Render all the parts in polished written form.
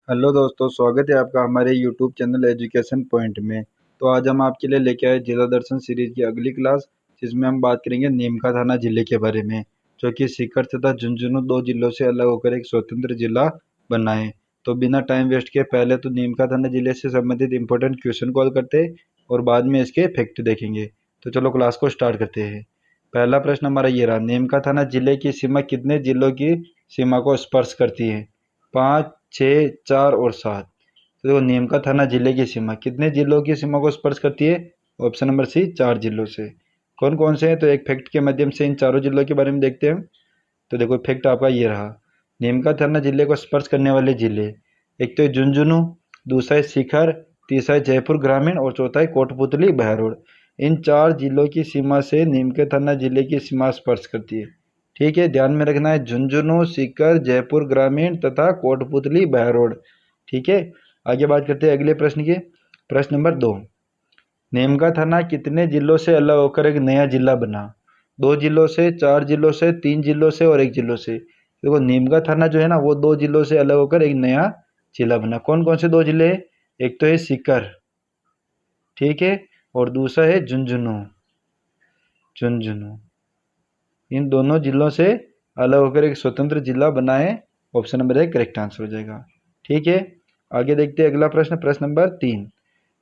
Hello दोस्तों, स्वागत है आपका हमारे यूट्यूब चैनल एजुकेशन पॉइंट में। तो आज हम आपके लिए लेके आए जिला दर्शन सीरीज की अगली क्लास, जिसमें हम बात करेंगे नीमका थाना जिले के बारे में, जो कि सीकर तथा झुंझुनू दो जिलों से अलग होकर एक स्वतंत्र जिला बना है। तो बिना टाइम वेस्ट किए पहले तो नीमका थाना जिले से संबंधित इंपॉर्टेंट क्वेश्चन कॉल करते हैं और बाद में इसके फैक्ट देखेंगे। तो चलो क्लास को स्टार्ट करते हैं। पहला प्रश्न हमारा ये रहा, नीमका थाना जिले की सीमा कितने जिलों की सीमा को स्पर्श करती है? 5, 6, 4 और 7। तो देखो, नीमका थाना जिले की सीमा कितने जिलों की सीमा को स्पर्श करती है? ऑप्शन नंबर सी, 4 जिलों से। कौन कौन से हैं? तो एक फैक्ट के माध्यम से इन चारों जिलों के बारे में देखते हैं। तो देखो, फैक्ट आपका ये रहा, नीमका थाना जिले को स्पर्श करने वाले जिले, एक तो है झुंझुनू, दूसरा है सीकर, तीसरा है जयपुर ग्रामीण और चौथा है कोटपुतली बहरोड। इन 4 जिलों की सीमा से नीमका थाना जिले की सीमा स्पर्श करती है। ठीक है, ध्यान में रखना है, झुंझुनू, सीकर, जयपुर ग्रामीण तथा कोटपुतली बहरोड। ठीक है, आगे बात करते हैं अगले प्रश्न की। प्रश्न नंबर 2, नीमका थाना कितने जिलों से अलग होकर एक नया जिला बना? 2 जिलों से, 4 जिलों से, 3 जिलों से और 1 जिलों से। देखो, नीमका थाना जो है ना, वो 2 जिलों से अलग होकर एक नया जिला बना। कौन कौन से 2 जिले हैं? एक तो है सीकर, ठीक है, और दूसरा है झुंझुनू। झुंझुनू, इन दोनों जिलों से अलग होकर एक स्वतंत्र जिला बना है। ऑप्शन नंबर 1 करेक्ट आंसर हो जाएगा। ठीक है, आगे देखते हैं अगला प्रश्न। प्रश्न नंबर 3,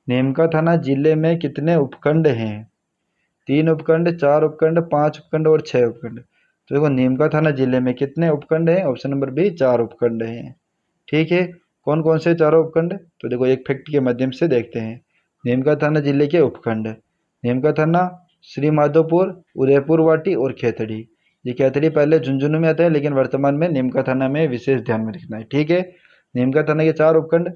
नीमका थाना जिले में कितने उपखंड हैं? 3 उपखंड, 4 उपखंड, 5 उपखंड और 6 उपखंड। तो देखो, नीमका थाना जिले में कितने उपखंड हैं? ऑप्शन नंबर बी, 4 उपखंड हैं। ठीक है, कौन कौन से चारों उपखंड? तो देखो, एक फैक्ट के माध्यम से देखते हैं। नीमका थाना जिले के उपखंड, नीमका थाना, श्री माधोपुर, उदयपुर वाटी और खेतड़ी। ये खेतड़ी पहले झुंझुनू में आता है, लेकिन वर्तमान में नीमका थाना में, विशेष ध्यान में रखना है। ठीक है, नीमका थाना के 4 उपखंड।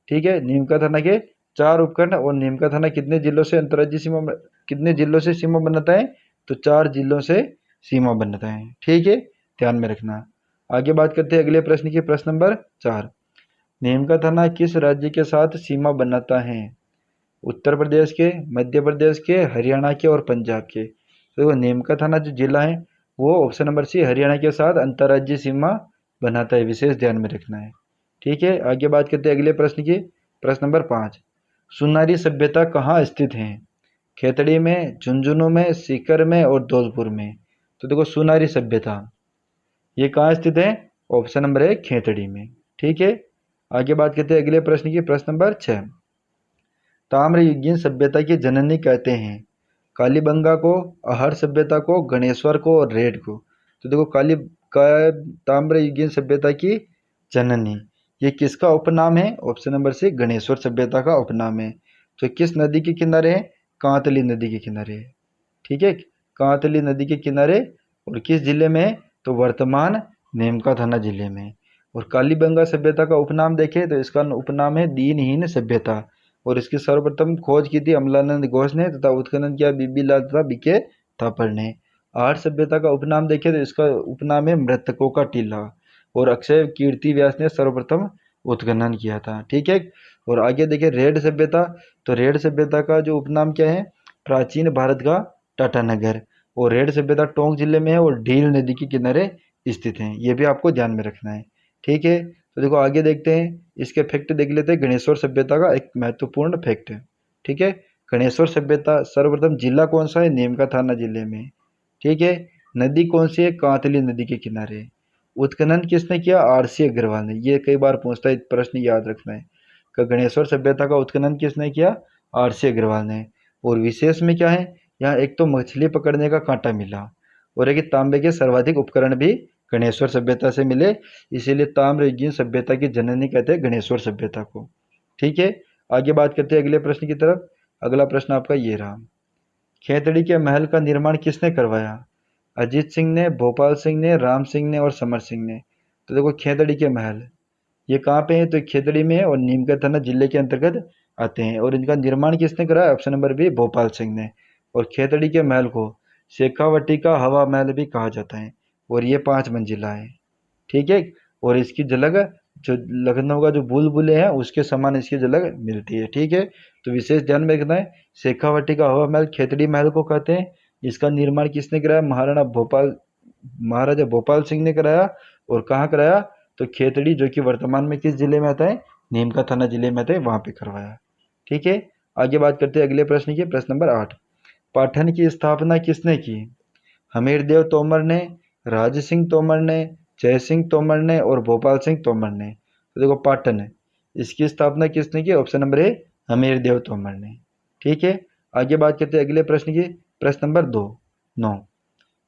ठीक है, नीमका थाना के 4 उपखंड। और नीमका थाना कितने जिलों से अंतर्राज्यीय सीमा, कितने जिलों से सीमा बनाता है? तो 4 जिलों से सीमा बनाता है। ठीक है, ध्यान में रखना। आगे बात करते हैं अगले प्रश्न की। प्रश्न नंबर 4, नीमका थाना किस राज्य के साथ सीमा बनाता है? उत्तर प्रदेश के, मध्य प्रदेश के, हरियाणा के और पंजाब के। तो देखो, नीमका थाना जो जिला है, वो ऑप्शन नंबर सी, हरियाणा के साथ अंतर्राज्यीय सीमा बनाता है। विशेष ध्यान में रखना है। ठीक है, आगे बात करते हैं अगले प्रश्न की। प्रश्न नंबर 5, सुनारी सभ्यता कहाँ स्थित है? खेतड़ी में, झुंझुनू में, सीकर में और धौलपुर में। तो देखो, सुनारी सभ्यता ये कहाँ स्थित है? ऑप्शन नंबर 1 खेतड़ी में। ठीक है, आगे बात करते हैं अगले प्रश्न की। प्रश्न नंबर 6, ताम्रयुगीन सभ्यता की जननी कहते हैं? कालीबंगा को, अहर सभ्यता को, गणेश्वर को और रेड को। तो देखो, का ताम्रयुगीन सभ्यता की जननी, ये किसका उपनाम है? ऑप्शन नंबर सी, गणेश्वर सभ्यता का उपनाम है। तो किस नदी के किनारे है? कांतली नदी के किनारे है। ठीक है, कांतली नदी के किनारे। और किस जिले में है? तो वर्तमान नीमका थाना जिले में। और कालीबंगा सभ्यता का उपनाम देखें तो इसका उपनाम है दीनहीन सभ्यता। और इसकी सर्वप्रथम खोज की थी अमलानंद घोष ने, तथा उत्खनन किया बीबी लाल तथा बीके थापड़ ने। आर्य सभ्यता का उपनाम देखें तो इसका उपनाम है मृतकों का टीला। और अक्षय कीर्ति व्यास ने सर्वप्रथम उत्खनन किया था। ठीक है, और आगे देखें रेड सभ्यता। तो रेड सभ्यता का जो उपनाम क्या है? प्राचीन भारत का टाटानगर। और रेड सभ्यता टोंक जिले में है और ढील नदी के किनारे स्थित है। ये भी आपको ध्यान में रखना है। ठीक है, तो देखो आगे देखते हैं, इसके फैक्ट देख लेते हैं। गणेश्वर सभ्यता का एक महत्वपूर्ण फैक्ट है। ठीक है, गणेश्वर सभ्यता सर्वप्रथम जिला कौन सा है? नीमका थाना जिले में। ठीक है, नदी कौन सी है? कांतली नदी के किनारे। उत्खनन किसने किया? आरसी अग्रवाल ने। ये कई बार पूछता है, प्रश्न याद रखना है कि गणेश्वर सभ्यता का उत्खनन किसने किया? आरसी अग्रवाल ने। और विशेष में क्या है, यहाँ एक तो मछली पकड़ने का कांटा मिला, और एक तांबे के सर्वाधिक उपकरण भी गणेश्वर सभ्यता से मिले। इसीलिए ताम्रयुगीन सभ्यता की जननी कहते हैं गणेश्वर सभ्यता को। ठीक है, आगे बात करते हैं अगले प्रश्न की तरफ। अगला प्रश्न आपका ये रहा, खेतड़ी के महल का निर्माण किसने करवाया? अजीत सिंह ने, भोपाल सिंह ने, राम सिंह ने और समर सिंह ने। तो देखो, खेतड़ी के महल ये कहाँ पे है? तो खेतड़ी में है और नीमका थाना जिले के अंतर्गत आते हैं। और इनका निर्माण किसने कराया? Option number B, Bhopal Singh ने। और खेतड़ी के महल को शेखावटी का हवा महल भी कहा जाता है। और ये 5 मंजिला है। ठीक है, और इसकी झलक जो लखनऊ का जो बुलबुले हैं उसके समान इसकी झलक मिलती है। ठीक है, तो विशेष ध्यान में रखना है, शेखावटी का हवा महल खेतड़ी महल को कहते हैं। इसका निर्माण किसने कराया? महाराजा भोपाल सिंह ने कराया। और कहाँ कराया? तो खेतड़ी, जो कि वर्तमान में किस जिले में आता है? नीमका थाना जिले में थे वहाँ पे करवाया। ठीक है, आगे बात करते हैं अगले प्रश्न की। प्रश्न नंबर 8, पाटन की स्थापना किसने की? हमीरदेव तोमर ने, राज सिंह तोमर ने, जय सिंह तोमर ने और भोपाल सिंह तोमर ने। तो देखो पाटन है, इसकी स्थापना किसने की? Option number A, Hamirdev Tomar ने। ठीक है, आगे बात करते हैं अगले प्रश्न की। प्रश्न नंबर 9,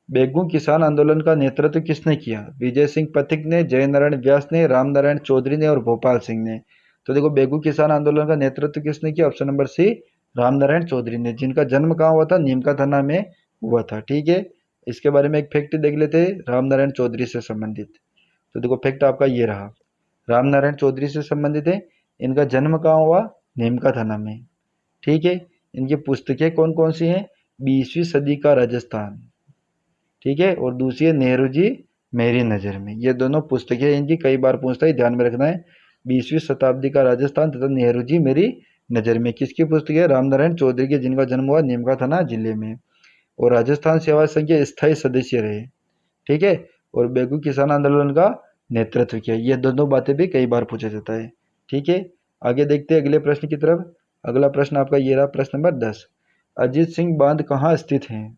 बेगू किसान आंदोलन का नेतृत्व किसने किया? विजय सिंह पथिक ने, जय नारायण व्यास ने, राम नारायण चौधरी ने और भोपाल सिंह ने। तो देखो बेगू किसान आंदोलन का नेतृत्व किसने किया? Option number C, Ram Narayan Chaudhary ने, जिनका जन्म कहाँ हुआ था? नीमका थाना में हुआ था। ठीक है, इसके बारे में एक फैक्ट देख लेते हैं राम नारायण चौधरी से संबंधित। तो देखो फैक्ट आपका ये रहा, राम नारायण चौधरी से संबंधित है, इनका जन्म कहाँ हुआ? नीमका थाना में। ठीक है, इनकी पुस्तकें कौन कौन सी हैं? 20वीं सदी का राजस्थान, ठीक है, और दूसरी है नेहरू जी मेरी नज़र में। ये दोनों पुस्तकें इनकी कई बार पूछता है, ध्यान में रखना है। 20वीं शताब्दी का राजस्थान तथा नेहरू जी मेरी नज़र में किसकी पुस्तक है? रामनारायण चौधरी की, जिनका जन्म हुआ नीमका थाना जिले में और राजस्थान सेवा संघ के स्थायी सदस्य रहे। ठीक है, और बेगू किसान आंदोलन का नेतृत्व किया। ये दोनों बातें भी कई बार पूछा जाता है। ठीक है, आगे देखते हैं अगले प्रश्न की तरफ। अगला प्रश्न आपका ये रहा, प्रश्न नंबर 10, अजीत सिंह बांध कहाँ स्थित है?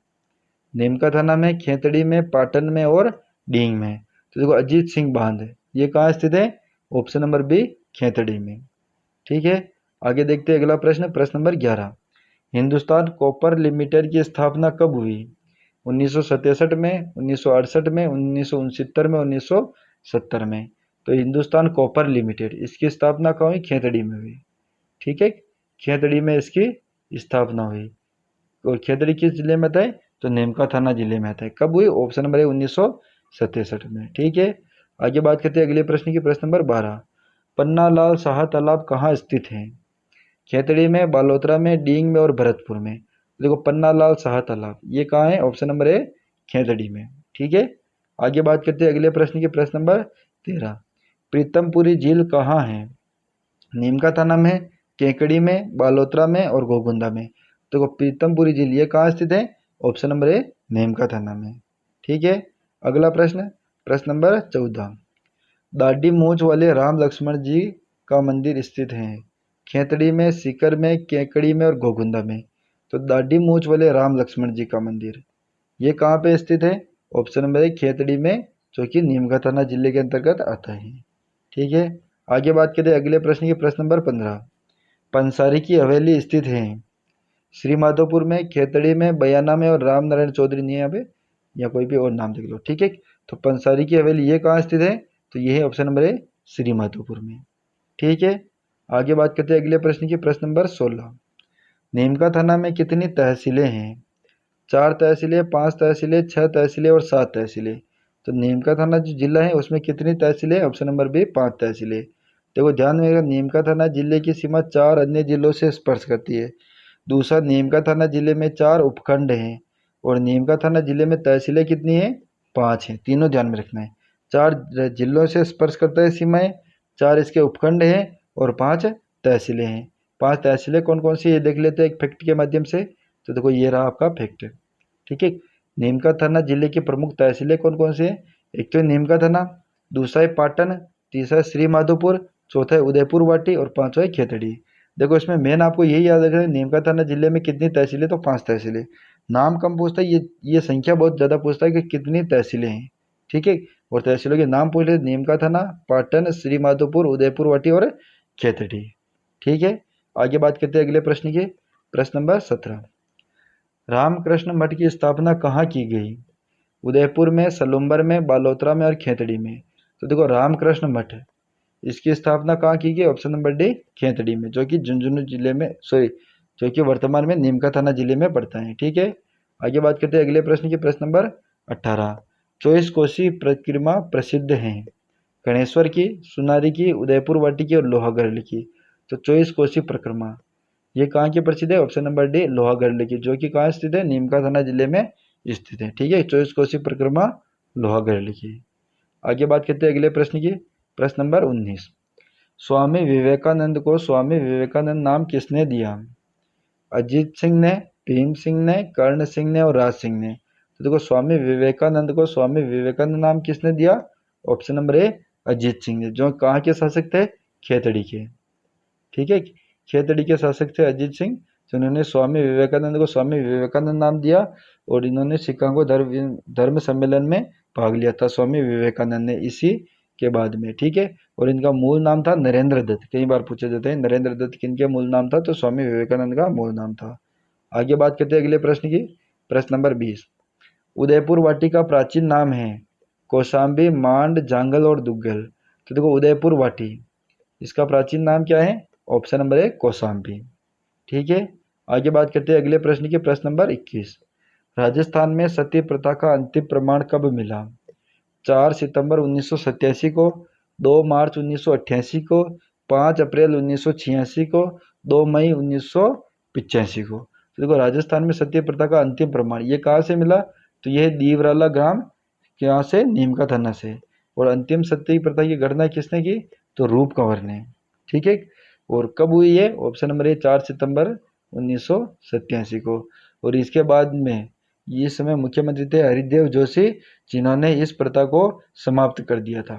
नीमका थाना में, खेतड़ी में, पाटन में और डींग में। तो देखो अजीत सिंह बांध ये कहाँ स्थित है? ऑप्शन नंबर बी, खेतड़ी में। ठीक है, आगे देखते हैं अगला प्रश्न। प्रश्न नंबर 11, हिंदुस्तान कॉपर लिमिटेड की स्थापना कब हुई? 1967 में, 1968 में, 1969 में, 1970 में। तो हिंदुस्तान कॉपर लिमिटेड, इसकी स्थापना कहाँ हुई? खेतड़ी में हुई। ठीक है, खेतड़ी में इसकी स्थापना हुई। और खेतड़ी किस जिले में था? तो नीमका थाना जिले में था। कब हुई? ऑप्शन नंबर है 1967 में। ठीक है, आगे बात करते हैं अगले प्रश्न की। प्रश्न नंबर 12, पन्ना लाल शाह तालाब कहाँ स्थित है? खेतड़ी में, बालोतरा में, डींग में और भरतपुर में। देखो पन्ना लाल शाह तालाब ये कहाँ है? ऑप्शन नंबर है खेतड़ी में। ठीक है, आगे बात करते हैं अगले प्रश्न की। प्रश्न नंबर 13, प्रीतमपुरी झील कहाँ है? नीमका थाना में, केकड़ी में, बालोतरा में और गोगुंदा में। देखो प्रीतमपुरी झील ये कहाँ स्थित है? ऑप्शन नंबर ए, नीमका थाना में। ठीक है, अगला प्रश्न, प्रश्न नंबर 14, दाढ़ी मूंछ वाले राम लक्ष्मण जी का मंदिर स्थित है? खेतड़ी में, सीकर में, केकड़ी में और गोगुंदा में। तो दाढ़ी मूंछ वाले राम लक्ष्मण जी का मंदिर ये कहाँ पे स्थित है? ऑप्शन नंबर ए, खेतड़ी में, जो कि नीमका थाना जिले के अंतर्गत आता है। ठीक है, आगे बात करें अगले प्रश्न की। प्रश्न नंबर 15, पंसारी की हवेली स्थित है? श्री माधोपुर में, खेतड़ी में, बयाना में और राम नारायण चौधरी नहीं है यहाँ पे, या कोई भी और नाम देख लो। ठीक है, तो पंसारी की हवेली ये कहाँ स्थित है? तो ये है option number A, Shri Madhopur में। ठीक है, आगे बात करते हैं अगले प्रश्न की। प्रश्न नंबर 16, नीमका थाना में कितनी तहसीलें हैं? 4 तहसीलें, 5 तहसीलें, 6 तहसीलें और 7 तहसीलें। तो नीमका थाना जो जिला है उसमें कितनी तहसीलें? ऑप्शन नंबर बी, 5 तहसीलें। देखो ध्यान में रखना, नीमका थाना जिले की सीमा 4 अन्य जिलों से स्पर्श करती है। दूसरा, नीमका थाना जिले में 4 उपखंड हैं और नीमका थाना जिले में तहसीलें कितनी हैं? 5 हैं। तीनों ध्यान में रखना है, 4 जिलों से स्पर्श करता है सीमाएं, 4 इसके उपखंड हैं और 5 तहसीलें हैं। 5 तहसीलें कौन कौन सी ये देख लेते हैं एक फैक्ट के माध्यम से। तो देखो ये रहा आपका फैक्ट। ठीक है, नीमका थाना जिले की प्रमुख तहसीलें कौन कौन सी हैं? एक तो है नीमका थाना, दूसरा है पाटन, तीसरा है श्री माधोपुर, चौथा है उदयपुर वाटी और पांचवा है खेतड़ी। देखो इसमें मेन आपको यही याद रखना है, नीमका थाना जिले में कितनी तहसीलें? तो 5 तहसीलें। नाम कम पूछता है, ये संख्या बहुत ज़्यादा पूछता है कि कितनी तहसीलें हैं। ठीक है, और तहसीलों के नाम पूछ लेते, नीमका थाना, पाटन, श्री माधोपुर, उदयपुर वाटी और खेतड़ी। ठीक है, आगे बात करते हैं अगले प्रश्न की। प्रश्न नंबर 17, रामकृष्ण मठ की स्थापना कहाँ की गई? उदयपुर में, सलुम्बर में, बालोतरा में और खेतड़ी में। तो देखो रामकृष्ण मठ इसकी स्थापना कहाँ की गई? ऑप्शन नंबर डी, खेतड़ी में, जो कि झुंझुनू जिले में, सॉरी, जो कि वर्तमान में नीमका थाना जिले में पड़ता है। ठीक है, आगे बात करते हैं अगले प्रश्न की। प्रश्न नंबर 18, 24 कोसी परिक्रमा प्रसिद्ध हैं? गणेश्वर की, सुनारी की, उदयपुर वाटी की और लोहागढ़ की। तो 24 कोसी परिक्रमा ये कहाँ की प्रसिद्ध है? ऑप्शन नंबर डी, लोहागढ़ की, जो कि कहाँ स्थित है? नीमका थाना जिले में स्थित है। ठीक है, 24 कोसी परिक्रमा लोहागढ़ की। आगे बात करते हैं अगले प्रश्न की। प्रश्न नंबर 19, स्वामी विवेकानंद को स्वामी विवेकानंद नाम किसने दिया? अजीत सिंह ने, भीम सिंह ने, कर्ण सिंह ने और राज सिंह ने। तो देखो स्वामी विवेकानंद को स्वामी विवेकानंद नाम किसने दिया? Option number A, Ajit Singh ने, जो कहाँ के शासक थे? खेतड़ी के। ठीक है, खेतड़ी के शासक थे अजीत सिंह, जिन्होंने स्वामी विवेकानंद को स्वामी विवेकानंद नाम दिया, और इन्होंने शिकागो धर्म सम्मेलन में भाग लिया था स्वामी विवेकानंद ने इसी के बाद में। ठीक है, और इनका मूल नाम था नरेंद्र दत्त। कई बार पूछे जाते हैं नरेंद्र दत्त किनके मूल नाम था, तो स्वामी विवेकानंद का मूल नाम था। आगे बात करते हैं अगले प्रश्न की। प्रश्न नंबर 20, उदयपुर वाटी का प्राचीन नाम है कौशाम्बी, मांड, जांगल और दुग्गल। तो देखो उदयपुर वाटी, इसका प्राचीन नाम क्या है? ऑप्शन नंबर है कौशाम्बी। ठीक है, आगे बात करते हैं अगले प्रश्न की। प्रश्न नंबर 21, राजस्थान में सती प्रथा का अंतिम प्रमाण कब मिला? 4 सितंबर 1987 को, 2 मार्च 1988 को, 5 अप्रैल 1986 को, 2 मई 1985 को। तो देखो राजस्थान में सती प्रथा का अंतिम प्रमाण ये कहाँ से मिला? तो यह दीवराला ग्राम, यहाँ से नीमका थाना से। और अंतिम सती प्रथा की गणना किसने की? तो रूप कंवर ने। ठीक है, और कब हुई है? ऑप्शन नंबर ए 4 सितंबर 1987 को। और इसके बाद में इस समय मुख्यमंत्री थे हरिदेव जोशी, जिन्होंने इस प्रथा को समाप्त कर दिया था।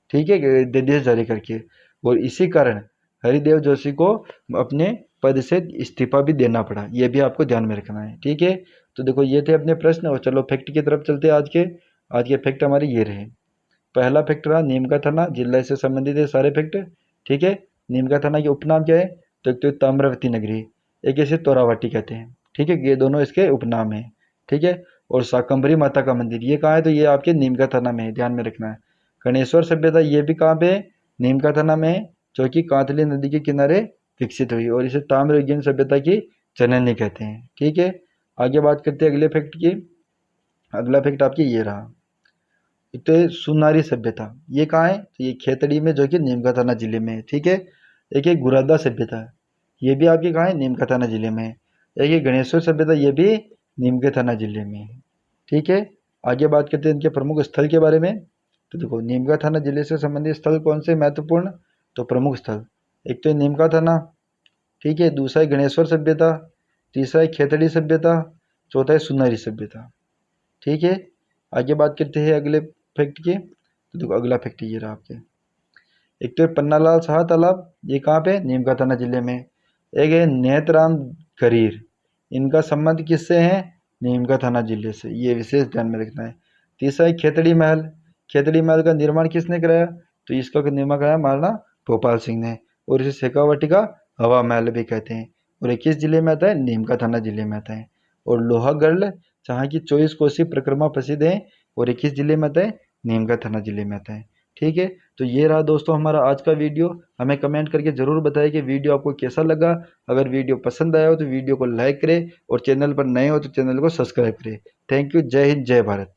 ठीक है, अध्यादेश जारी करके। और इसी कारण हरिदेव जोशी को अपने पद से इस्तीफा भी देना पड़ा, ये भी आपको ध्यान में रखना है। ठीक है, तो देखो ये थे अपने प्रश्न, और चलो फैक्ट की तरफ चलते हैं। आज के फैक्ट हमारे ये रहे। पहला फैक्ट रहा नीमका थाना, जिला से संबंधित है सारे फैक्ट। ठीक है, नीमका थाना के उपनाम क्या है? तो एक तो ताम्रवती नगरी, एक इसे तोरावाटी कहते हैं। ठीक है, ये दोनों इसके उपनाम है। ठीक है, और शाकंभरी माता का मंदिर ये कहाँ है? तो ये आपके नीमका थाना में है, ध्यान में रखना है। गणेश्वर सभ्यता ये भी कहाँ पे है? नीमका थाना में है, जो कि कांतली नदी के किनारे विकसित हुई, और इसे ताम्रयुगीन सभ्यता की जननी कहते हैं। ठीक है, आगे बात करते हैं अगले फैक्ट की। अगला फैक्ट आपकी ये रहा, एक तो सुनारी सभ्यता, ये कहाँ है? तो ये खेतड़ी में, जो कि नीमका थाना जिले में है। ठीक है, एक है गुरादा सभ्यता, ये भी आपके कहाँ है? नीमका थाना जिले में है। एक है गणेश्वर सभ्यता, ये भी नीमका थाना जिले में है। ठीक है, आगे बात करते हैं इनके प्रमुख स्थल के बारे में। तो देखो नीमका थाना जिले से संबंधित स्थल कौन से महत्वपूर्ण? तो प्रमुख स्थल, एक तो है नीमका थाना, ठीक है, दूसरा है गणेश्वर सभ्यता, तीसरा है खेतड़ी सभ्यता, चौथा है सुनारी सभ्यता। ठीक है, आगे बात करते हैं अगले फैक्ट की। तो देखो अगला फैक्ट ये रहा आपके, एक तो है पन्नालाल शाह तालाब, ये कहाँ पे? नीमका थाना जिले में। एक है नेतराम गरीर, इनका संबंध किससे है? नीमका थाना जिले से, ये विशेष ध्यान में रखना है। तीसरा है खेतड़ी महल, खेतड़ी महल का निर्माण किसने कराया? तो इसका निर्माण कराया महाराणा भोपाल सिंह ने, और इसे शेखावाटी का हवा महल भी कहते हैं। और ये किस जिले में आता है? नीमका थाना जिले में आता है। और लोहागढ़, जहाँ की 24 कोसी परिक्रमा प्रसिद्ध है, और ये किस जिले में आता है? नीमका थाना जिले में आता है। ठीक है, तो ये रहा दोस्तों हमारा आज का वीडियो। हमें कमेंट करके ज़रूर बताएं कि वीडियो आपको कैसा लगा। अगर वीडियो पसंद आया हो तो वीडियो को लाइक करें, और चैनल पर नए हो तो चैनल को सब्सक्राइब करें। थैंक यू, जय हिंद, जय भारत।